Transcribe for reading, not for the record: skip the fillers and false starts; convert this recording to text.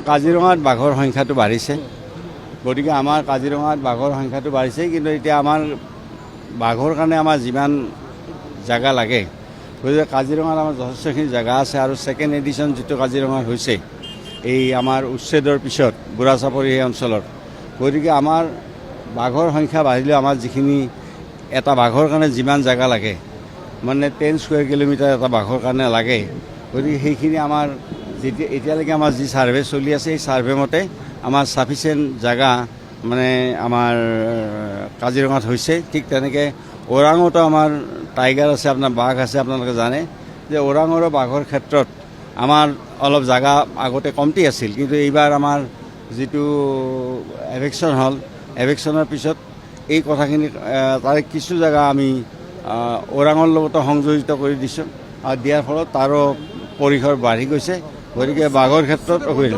কাজিৰঙাত বাঘৰ সংখ্যাটো বাঢ়িছে, গতিকে আমাৰ কাজিৰঙাত বাঘৰ সংখ্যাটো বাঢ়িছে, কিন্তু এতিয়া আমাৰ বাঘৰ কাৰণে আমাৰ যিমান জেগা লাগে, গতিকে কাজিৰঙাত আমাৰ যথেষ্টখিনি জেগা আছে। আৰু ছেকেণ্ড এডিশ্যন যিটো কাজিৰঙাত হৈছে এই আমাৰ উচ্ছেদৰ পিছত বুঢ়াচাপৰি সেই অঞ্চলত, গতিকে আমাৰ বাঘৰ সংখ্যা বাঢ়িলেও আমাৰ যিখিনি এটা বাঘৰ কাৰণে যিমান জেগা লাগে, মানে 10 স্কুৱেৰ কিলোমিটাৰ এটা বাঘৰ কাৰণে লাগে, গতিকে সেইখিনি আমাৰ এতিয়ালৈকে আমাৰ যি ছাৰ্ভে চলি আছে সেই ছাৰ্ভে মতে আমাৰ ছাফিচিয়েণ্ট জেগা মানে আমাৰ কাজিৰঙাত হৈছে। ঠিক তেনেকৈ ওৰাঙতো আমাৰ টাইগাৰ আছে, আপোনাৰ বাঘ আছে। আপোনালোকে জানে যে ওৰাঙৰো বাঘৰ ক্ষেত্ৰত আমাৰ অলপ জেগা আগতে কমটি আছিল, কিন্তু এইবাৰ আমাৰ যিটো এভেকশ্যন হ'ল, এভেকশ্যনৰ পিছত এই কথাখিনি তাৰে কিছু জেগা আমি ওৰাঙৰ লগতো সংযোজিত কৰি দিছোঁ, আৰু দিয়াৰ ফলত তাৰো পৰিসৰ বাঢ়ি গৈছে। গতিকে বাঘৰ ক্ষেত্ৰত বহুত